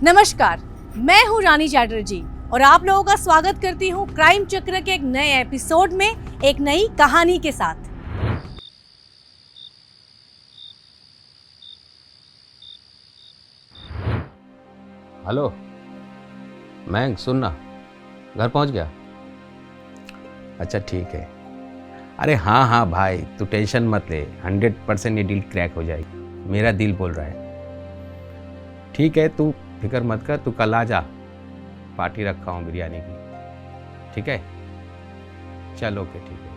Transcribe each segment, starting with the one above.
नमस्कार, मैं हूं रानी चैटर्जी और आप लोगों का स्वागत करती हूं क्राइम चक्र के एक नए एपिसोड में एक नई कहानी के साथ। हेलो मैं सुनना घर पहुंच गया। अच्छा ठीक है। अरे हाँ भाई तू टेंशन मत ले, 100% ये डील क्रैक हो जाएगी, मेरा दिल बोल रहा है। ठीक है तू फिक्र मत कर, तू कल आ जा, पार्टी रखा हूँ बिरयानी की। ठीक है चल ओके ठीक है।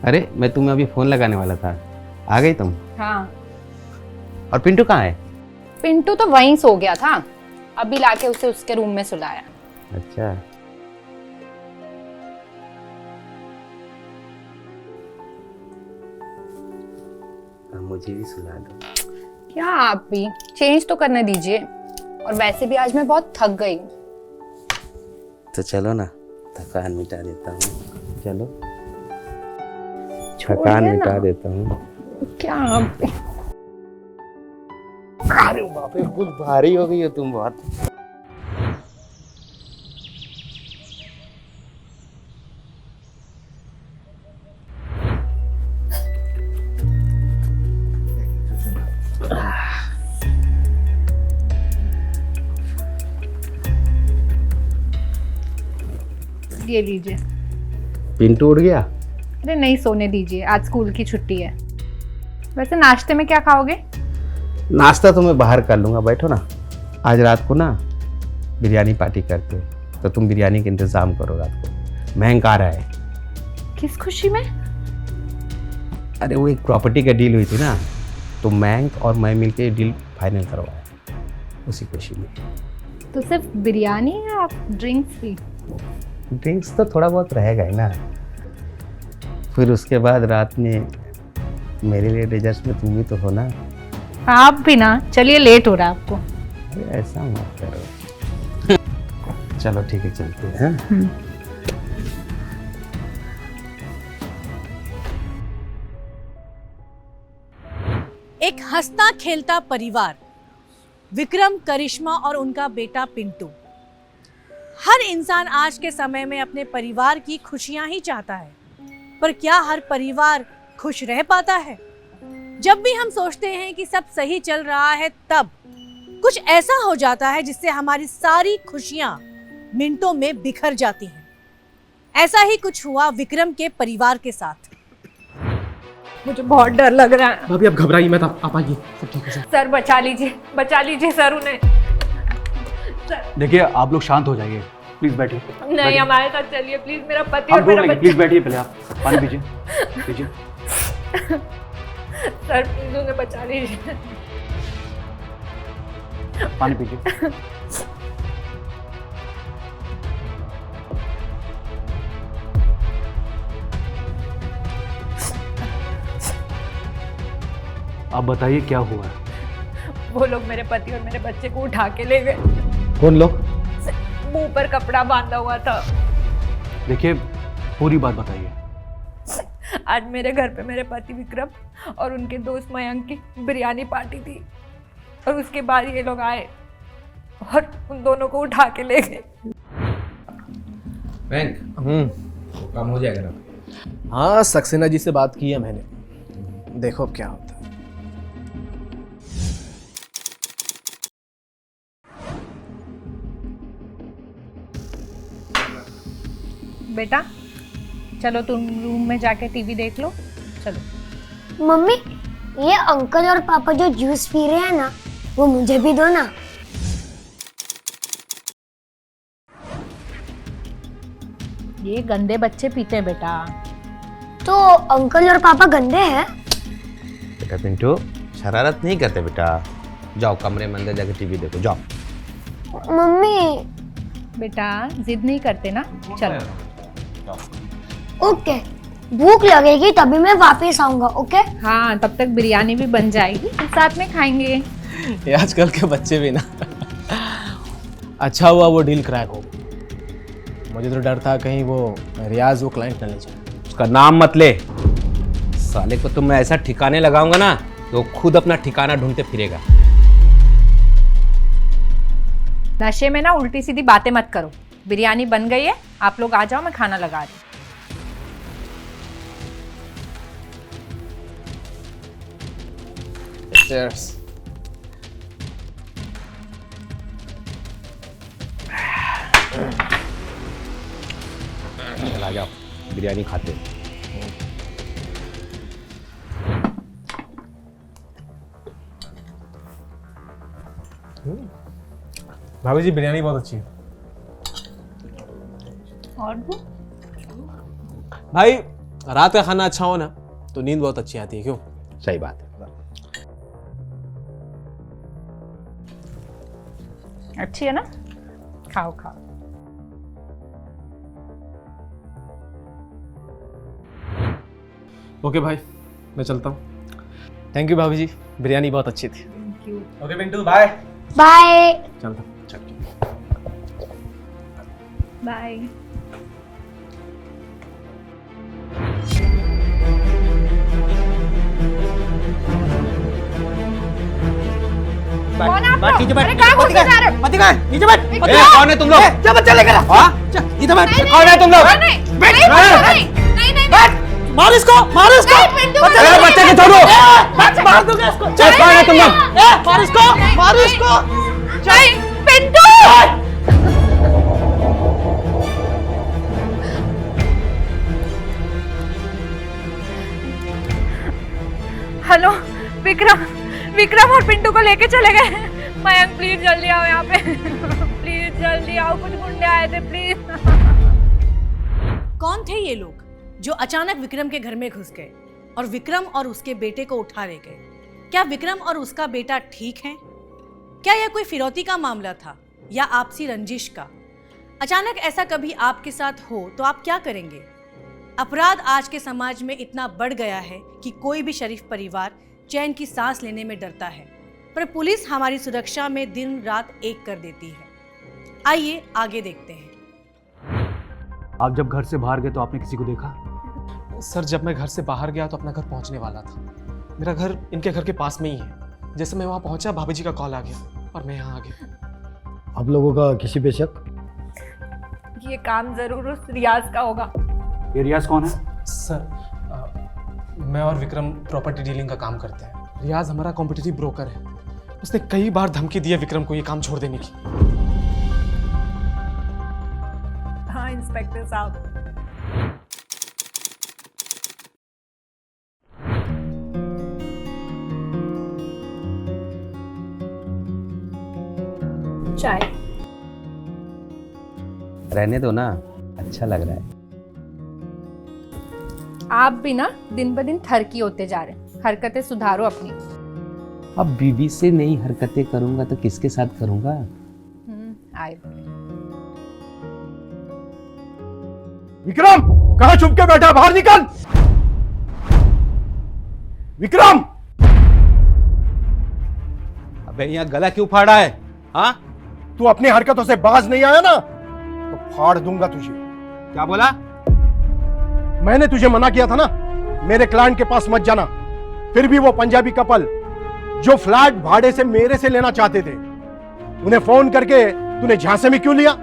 अरे मैं तुम्हें अभी फ़ोन लगाने वाला था, आ गई तुम? हाँ। और पिंटू कहाँ है? पिंटू तो वहीं सो गया था, अभी लाके उसे उसके रूम में सुलाया। अच्छा मुझे भी सुला दो। क्या आप भी चेंज तो करने दीजिए, और वैसे भी आज मैं बहुत थक गई हूँ। तो चलो ना थकान मिटा देता हूँ, चलो छोड़िए थकान ना। मिटा देता हूँ। क्या आप भी? अरे बाप रे कुछ भारी हो गई हो तुम बहुत। ये लीजिए। पिंटू उठ गया? अरे नहीं, सोने दीजिए, आज स्कूल की छुट्टी है। वैसे नाश्ते में क्या खाओगे? नाश्ता तो मैं बाहर कर लूंगा, बैठो ना। आज रात को ना बिरयानी पार्टी करते हैं, तो तुम बिरयानी का इंतजाम करो रात को। महंगा आ रहा है। किस खुशी में? अरे वो एक प्रॉपर्टी का डील हुई थी ना, तो बैंक और मैं मिलके डील फाइनल करवाया, उसी खुशी में। तो सिर्फ बिरयानी या ड्रिंक्स भी? ड्रिंक्स तो थोड़ा बहुत रहेगा ही ना। फिर उसके बाद रात में मेरे लिए डेजर्ट्स में तुम भी तो हो ना। आप भी ना। चलिए लेट हो रहा है आपको। अरे ऐसा मत करो। चलो ठीक है चलते हैं। एक हंसता खेलता परिवार, विक्रम, करिश्मा और उनका बेटा पिंटू। हर इंसान आज के समय में अपने परिवार की खुशियां ही चाहता है, पर क्या हर परिवार खुश रह पाता है? जब भी हम सोचते हैं कि सब सही चल रहा है, तब कुछ ऐसा हो जाता है जिससे हमारी सारी खुशियां मिनटों में बिखर जाती हैं। ऐसा ही कुछ हुआ विक्रम के परिवार के साथ। मुझे बहुत डर लग रहा है। भाभी आप घबराइए मत, आप आइए, सब ठीक हो जाए। सर बचा लीजिए सर उन्हें। देखिए आप लोग शांत हो जाइए, प्लीज बैठिए। नहीं, हमारे साथ चलिए प्लीज। मेरा पति आप और मेरा बच्चा। प्लीज बैठिए, पहले आप पानी पीजिए पीजिए। सर प्लीज उन्हें बचा लीजिए। पानी पीजिए। आप बताइए क्या हुआ? वो लोग मेरे पति और मेरे बच्चे को उठा के ले गए। कौन लोग? मुंह पर कपड़ा बांधा हुआ था। देखिए पूरी बात बताइए। आज मेरे घर पे मेरे पति विक्रम और उनके दोस्त मयंक की बिरयानी पार्टी थी, और उसके बाद ये लोग आए और उन दोनों को उठा के ले गए। बैंक काम हो जाएगा ना? हाँ, सक्सेना जी से बात की है मैंने, देखो अब क्या होता है। बेटा चलो तुम रूम में जाके टीवी देख लो। चलो। मम्मी, ये अंकल और पापा जो जूस पी रहे हैं ना, वो मुझे भी दो ना। ये गंदे बच्चे पीते हैं बेटा। तो अंकल और पापा गंदे हैं? बेटा पिंटू शरारत नहीं करते बेटा, जाओ कमरे में अंदर जाके टीवी देखो जाओ। मम्मी। बेटा जिद नहीं करते ना, चलो। ओके, भूख लगेगी तभी मैं वापस आऊंगा। ओके। हाँ, तब तक बिरयानी भी बन जाएगी, साथ में खाएंगे। ये आजकल के बच्चे भी ना। अच्छा हुआ वो डील क्रैक हो। मुझे तो डर था कहीं वो रियाज वो क्लाइंट न ले जाए। उसका नाम मत ले, साले को तो मैं ऐसा ठिकाने लगाऊंगा ना तो खुद अपना ठिकाना ढूंढते फिरेगा। नशे में ना उल्टी सीधी बातें मत करो। बिरयानी बन गई है, आप लोग आ जाओ, मैं खाना लगा रही हूँ। Cheers. चला जाओ, बिरयानी खाते हैं। भाभी जी बिरयानी बहुत अच्छी है। और वो भाई रात का खाना अच्छा हो ना तो नींद बहुत अच्छी आती है, क्यों? सही बात है। अच्छी है ना, खाओ खाओ। ओके भाई, मैं चलता हूँ। थैंक यू भाभी जी, बिरयानी बहुत अच्छी थी। Thank you. Okay Pintu, bye. Bye. चलता हूँ। बाय। कौन आप लोग? अरे कहाँ घुस के जा रहे हो? पति का है, नीचे बैठ। कौन है तुम लोग? क्या बच्चा लेकर? हाँ, इधर बैठ। कौन है तुम लोग? मार इसको, मार इसको। बच्चे के छोड़ो। मार दूंगा इसको। कौन है तुम लोग? मार इसको, मार इसको। पिंटू! हेलो विक्रम, विक्रम और पिंटू को लेके चले गए। मयंक प्लीज जल्दी आओ यहाँ पे। प्लीज जल्दी आओ, कुछ गुंडे आए थे, प्लीज। कौन थे ये लोग जो अचानक विक्रम के घर में घुस गए और विक्रम और उसके बेटे को उठा ले गए? क्या विक्रम और उसका बेटा ठीक हैं? क्या यह कोई फिरौती का मामला था या आपसी रंजिश का? अचानक ऐसा कभी आपके साथ हो तो आप क्या करेंगे? अपराध आज के समाज में इतना बढ़ गया है कि कोई भी शरीफ परिवार चैन की सांस लेने में डरता है, पर पुलिस हमारी सुरक्षा में दिन रात एक कर देती है। आइए आगे देखते हैं। आप जब घर से बाहर गए तो आपने किसी को देखा? सर जब मैं घर से बाहर गया तो अपना घर पहुंचने वाला था। मेरा घर इनके घर के पास में ही है। जैसे मैं वहां पहुंचा, भाभी जी का कॉल आ गया और मैं यहाँ आ गया। आप लोगों का किसी पे शक? ये काम जरूर उस रियाज का होगा। ये रियाज कौन है? सर मैं और विक्रम प्रॉपर्टी डीलिंग का काम करते हैं। रियाज हमारा कॉम्पिटिटिव ब्रोकर है। उसने कई बार धमकी दी है विक्रम को ये काम छोड़ देने की। हाँ इंस्पेक्टर साहब। चाय रहने दो ना, अच्छा लग रहा है। आप भी ना दिन ब दिन थरकी होते जा रहे हैं। हरकतें सुधारो अपनी। अब बीवी से नई हरकतें करूंगा तो किसके साथ करूंगा? आए विक्रम कहाँ छुप के बैठा? बाहर निकल विक्रम। अबे यहाँ गला क्यों फाड़ा है? हाँ, तू अपनी हरकतों से बाज नहीं आया ना तो फाड़ दूंगा तुझे। क्या बोला? मैंने तुझे मना किया था ना, मेरे क्लाइंट के पास मत जाना। फिर भी वो पंजाबी कपल जो फ्लैट भाड़े से मेरे से लेना चाहते थे, उन्हें फोन करके तूने झांसे में क्यों लिया?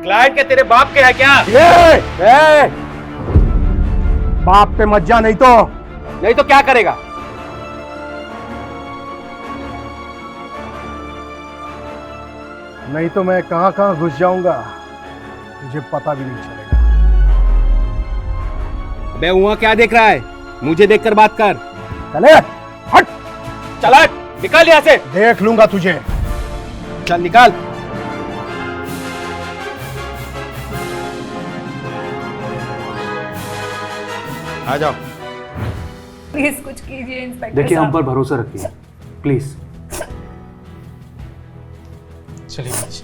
क्लाइंट के तेरे बाप के है क्या? ए, बाप पे मत जा, नहीं तो क्या करेगा? नहीं तो मैं कहां कहां घुस जाऊंगा तुझे पता भी नहीं चलेगा। अबे वहां क्या देख रहा है? मुझे देखकर बात कर। चले हट। चला निकाल यहाँ से। देख लूंगा तुझे। चल निकाल। आ जाओ। प्लीज कुछ कीजिए इंस्पेक्टर देखिए हम साहब। पर भरोसा रखिए प्लीज। चलिए भाई जी।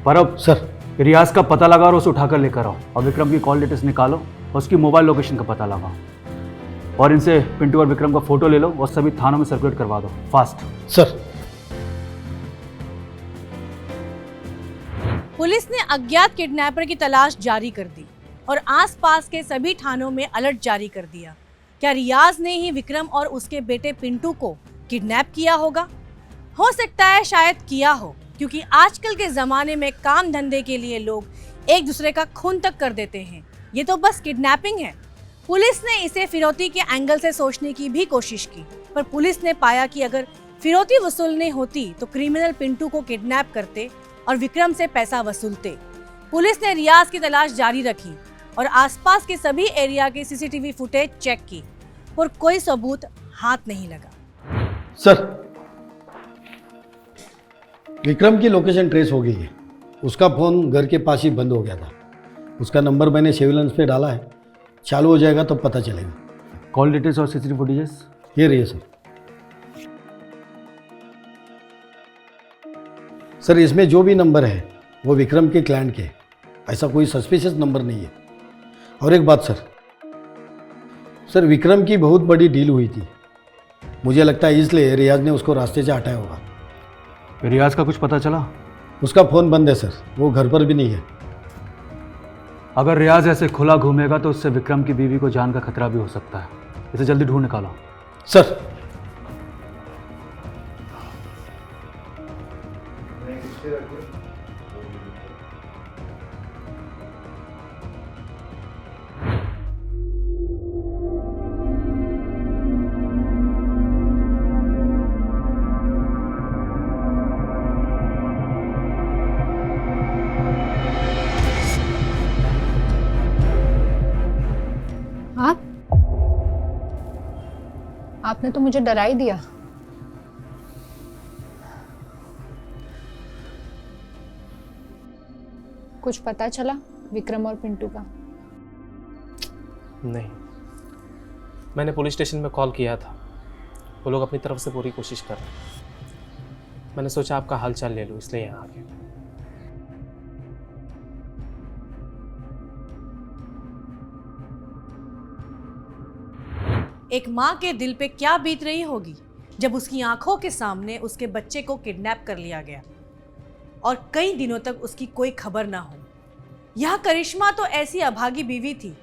परब सर, रियाज का पता लगा और उसे उठाकर लेकर आओ और विक्रम की कॉल डिटेल्स निकालो और उसकी मोबाइल लोकेशन का पता लगाओ और इनसे पिंटू और विक्रम का फोटो ले लो और सभी थानों में सर्कुलेट करवा दो फास्ट। सर पुलिस ने अज्ञात किडनैपर की तलाश जारी कर दी और आसपास के सभी थानों में अलर्ट जारी कर दिया। क्या रियाज ने ही विक्रम और उसके बेटे पिंटू को किडनैप किया होगा? हो सकता है शायद किया हो, क्योंकि आजकल के ज़माने में काम धंधे के लिए लोग एक दूसरे का खून तक कर देते हैं। ये तो बस किडनैपिंग है। पुलिस ने इसे फिरौती के एंगल से सोचने की भी कोशिश की, पर पुलिस ने पाया कि अगर फिरौती वसूलनी होती तो क्रिमिनल पिंटू को किडनैप करते और विक्रम से पैसा वसूलते। पुलिस ने रियाज की तलाश जारी रखी और आसपास के सभी एरिया के सीसीटीवी फुटेज चेक की, पर कोई सबूत हाथ नहीं लगा। सर, विक्रम की लोकेशन ट्रेस हो गई है। उसका फोन घर के पास ही बंद हो गया था। उसका नंबर मैंने सर्विलांस पे डाला है, चालू हो जाएगा तो पता चलेगा। कॉल डिटेल्स और सीसीटीवी फुटेजेस ये रही है सर। सर, इसमें जो भी नंबर है वो विक्रम के क्लाइंट के, ऐसा कोई सस्पिशियस नंबर नहीं है। और एक बात सर, विक्रम की बहुत बड़ी डील हुई थी। मुझे लगता है इसलिए रियाज ने उसको रास्ते से हटाया होगा। रियाज का कुछ पता चला? उसका फ़ोन बंद है सर, वो घर पर भी नहीं है। अगर रियाज ऐसे खुला घूमेगा तो उससे विक्रम की बीवी को जान का खतरा भी हो सकता है। इसे जल्दी ढूंढ निकालो। सर, आपने तो मुझे डरा ही दिया। कुछ पता चला विक्रम और पिंटू का? नहीं, मैंने पुलिस स्टेशन में कॉल किया था। वो लोग अपनी तरफ से पूरी कोशिश कर रहे हैं। मैंने सोचा आपका हालचाल ले लूँ, इसलिए यहाँ आ गया। एक माँ के दिल पे क्या बीत रही होगी जब उसकी आंखों के सामने उसके बच्चे को किडनैप कर लिया गया और कई दिनों तक उसकी कोई खबर ना हो। यह करिश्मा तो ऐसी अभागी बीवी थी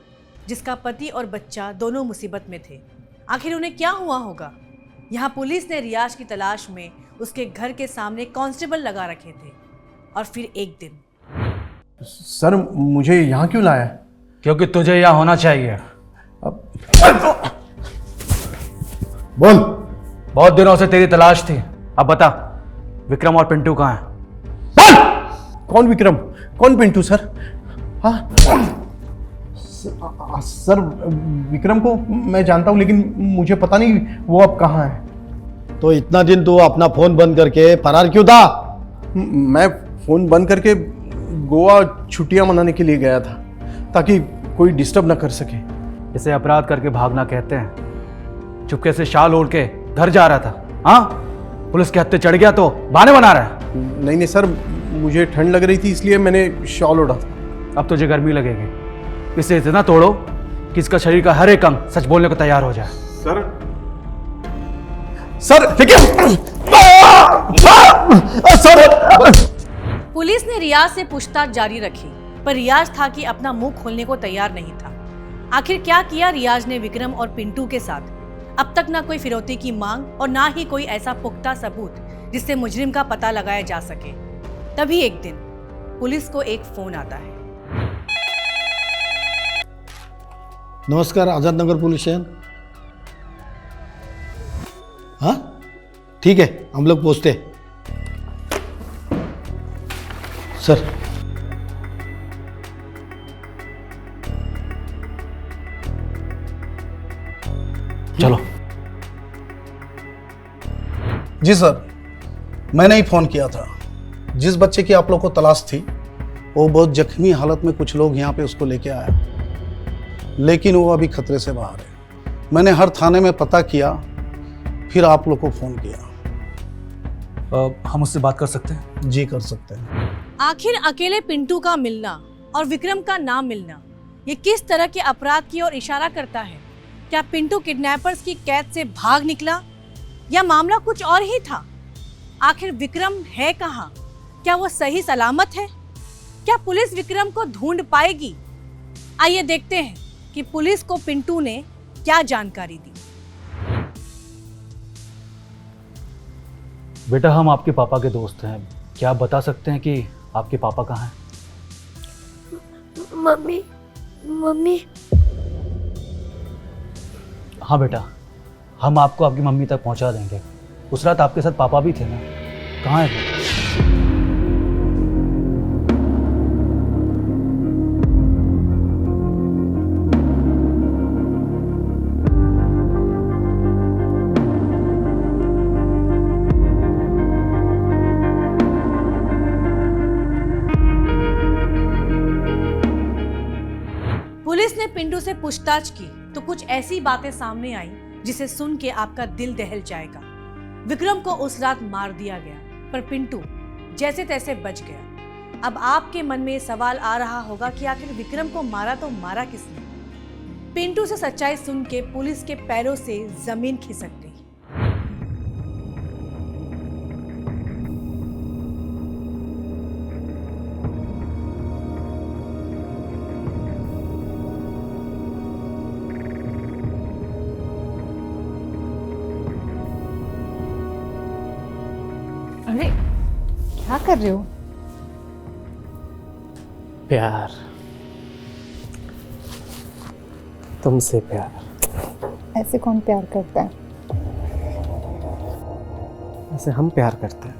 जिसका पति और बच्चा दोनों मुसीबत में थे। आखिर उन्हें क्या हुआ होगा? यहाँ पुलिस ने रियाज की तलाश में उसके घर के सामने कांस्टेबल लगा रखे थे। और फिर एक दिन, सर मुझे यहाँ क्यों लाया? क्योंकि तुझे यहाँ होना चाहिए। बोल। बहुत दिनों से तेरी तलाश थी। अब बता, विक्रम और पिंटू कहाँ हैं? बोल। कौन विक्रम, कौन पिंटू? सर, हाँ सर, विक्रम को मैं जानता हूँ, लेकिन मुझे पता नहीं वो अब कहाँ है। तो इतना दिन तू अपना फोन बंद करके फरार क्यों था? मैं फोन बंद करके गोवा छुट्टियां मनाने के लिए गया था, ताकि कोई डिस्टर्ब ना कर सके। इसे अपराध करके भागना कहते हैं। चुपके से शाल ओढ़ के घर जा रहा था, हाँ? पुलिस के हत्थे चढ़ गया तो बहाने बना रहा है। नहीं सर, मुझे ठंड लग रही थी इसलिए मैंने शॉल ओढ़ा था। अब तुझे गर्मी लगेगी। इसे इतना तोड़ो कि इसका शरीर का हर एक अंग सच बोलने को तैयार हो जाए। सर देखिए, पुलिस ने रियाज से पूछताछ जारी रखी, पर रियाज था कि अपना मुंह खोलने को तैयार नहीं था। आखिर क्या किया रियाज ने विक्रम और पिंटू के साथ? अब तक ना कोई फिरौती की मांग और ना ही कोई ऐसा पुख्ता सबूत जिससे मुजरिम का पता लगाया जा सके। तभी एक दिन पुलिस को एक फोन आता है। नमस्कार, आजाद नगर पुलिस स्टेशन। हाँ ठीक है, हम लोग पहुंचते। सर, चलो। जी सर, मैंने ही फ़ोन किया था। जिस बच्चे की आप लोग को तलाश थी वो बहुत जख्मी हालत में कुछ लोग यहाँ पे उसको लेके आया, लेकिन वो अभी खतरे से बाहर है। मैंने हर थाने में पता किया, फिर आप लोग को फ़ोन किया। हम उससे बात कर सकते हैं? जी कर सकते हैं। आखिर अकेले पिंटू का मिलना और विक्रम का ना मिलना ये किस तरह के अपराध की ओर इशारा करता है? क्या पिंटू किडनैपर्स की कैद से भाग निकला या मामला कुछ और ही था? आखिर विक्रम है कहाँ? क्या वो सही सलामत है? क्या पुलिस विक्रम को ढूंढ पाएगी? आइए देखते हैं कि पुलिस को पिंटू ने क्या जानकारी दी। बेटा, हम आपके पापा के दोस्त हैं। क्या आप बता सकते हैं कि आपके पापा कहाँ हैं? मम्मी मम्मी हाँ बेटा, हम आपको आपकी मम्मी तक पहुंचा देंगे। उस रात आपके साथ पापा भी थे ना? कहाँ है? पुलिस ने पिंटू से पूछताछ की तो कुछ ऐसी बातें सामने आई जिसे सुन के आपका दिल दहल जाएगा। विक्रम को उस रात मार दिया गया, पर पिंटू जैसे तैसे बच गया। अब आपके मन में सवाल आ रहा होगा कि आखिर विक्रम को मारा तो मारा किसने? पिंटू से सच्चाई सुन के पुलिस के पैरों से जमीन खिसक गई। अरे क्या कर रहे हो? प्यार, तुमसे प्यार। ऐसे कौन प्यार करता है? ऐसे हम प्यार करते हैं।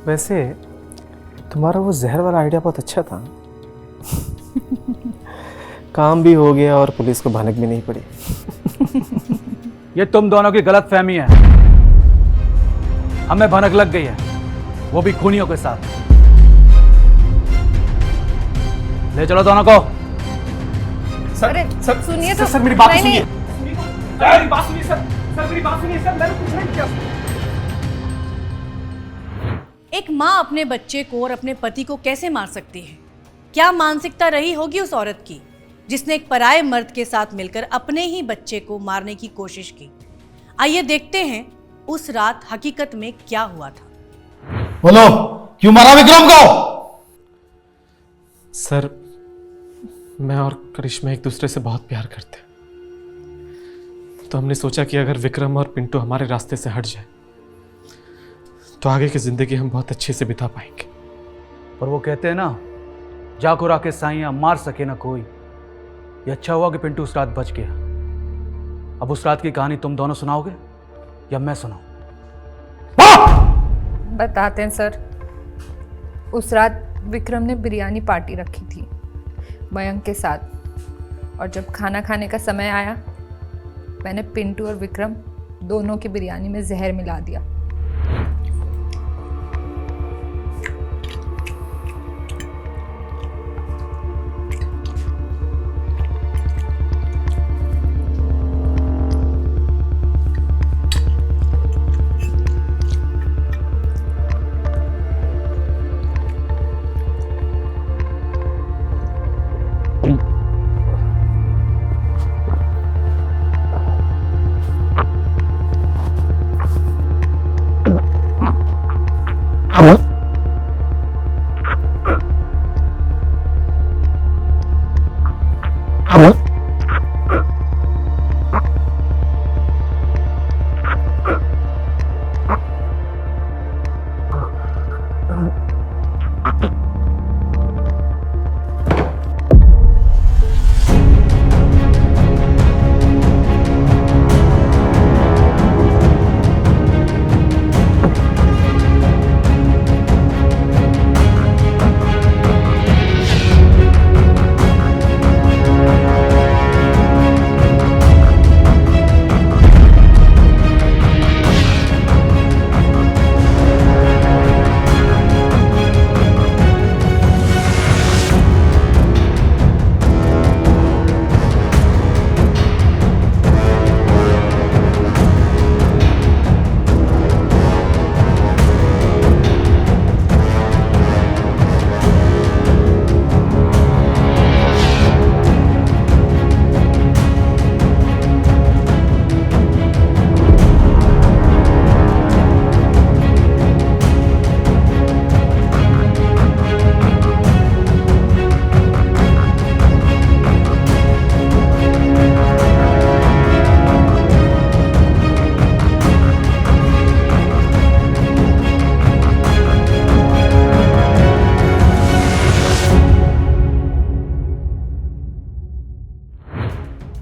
वैसे तुम्हारा वो जहर वाला आइडिया बहुत अच्छा था। काम भी हो गया और पुलिस को भनक भी नहीं पड़ी। ये तुम दोनों की गलत फहमी है। हमें भनक लग गई है, वो भी खूनियों के साथ। ले चलो दोनों को। अरे सुनिए तो। सर मेरी बात नहीं, सुनिए। नहीं। मेरी बात सुनिए सर। सर मेरी बात सुनिए सर, मैंने कुछ नहीं किया। एक माँ अपने बच्चे को और अपने पति को कैसे मार सकती है? क्या मानसिकता रही होगी उस औरत की जिसने एक पराये मर्द के साथ मिलकर अपने ही बच्चे को मारने की कोशिश की? आइए देखते हैं उस रात हकीकत में क्या हुआ था। बोलो, क्यों मारा विक्रम को? सर मैं और करिश्मा एक दूसरे से बहुत प्यार करते हैं, तो हमने सोचा कि अगर विक्रम और पिंटू हमारे रास्ते से हट जाए तो आगे की जिंदगी हम बहुत अच्छे से बिता पाएंगे। पर वो कहते हैं ना, जाको राके साइयां मार सके ना कोई। ये अच्छा हुआ कि पिंटू उस रात बच गया। अब उस रात की कहानी तुम दोनों सुनाओगे या मैं सुनाऊं? बताते हैं सर। उस रात विक्रम ने बिरयानी पार्टी रखी थी मयंक के साथ, और जब खाना खाने का समय आया मैंने पिंटू और विक्रम दोनों की बिरयानी में जहर मिला दिया।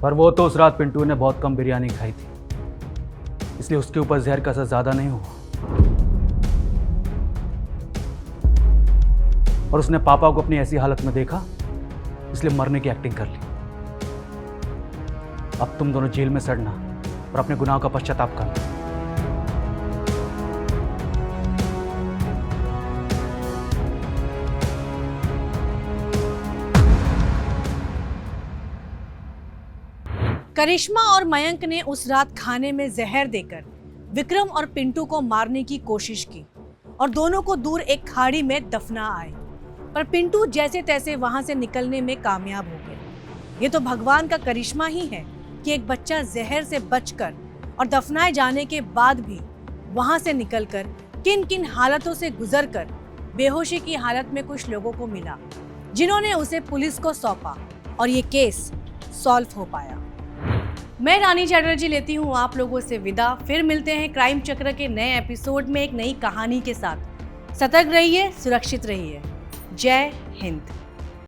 पर वो तो उस रात पिंटू ने बहुत कम बिरयानी खाई थी, इसलिए उसके ऊपर जहर का असर ज़्यादा नहीं हुआ। और उसने पापा को अपनी ऐसी हालत में देखा, इसलिए मरने की एक्टिंग कर ली। अब तुम दोनों जेल में सड़ना और अपने गुनाह का पश्चाताप करना। करिश्मा और मयंक ने उस रात खाने में जहर देकर विक्रम और पिंटू को मारने की कोशिश की और दोनों को दूर एक खाड़ी में दफना आए, पर पिंटू जैसे तैसे वहां से निकलने में कामयाब हो गया। ये तो भगवान का करिश्मा ही है कि एक बच्चा जहर से बचकर और दफनाए जाने के बाद भी वहां से निकलकर किन किन हालतों से गुजरकर बेहोशी की हालत में कुछ लोगों को मिला, जिन्होंने उसे पुलिस को सौंपा और ये केस सॉल्व हो पाया। मैं रानी चैटर्जी लेती हूँ आप लोगों से विदा। फिर मिलते हैं क्राइम चक्र के नए एपिसोड में एक नई कहानी के साथ। सतर्क रहिए, सुरक्षित रहिए। जय हिंद।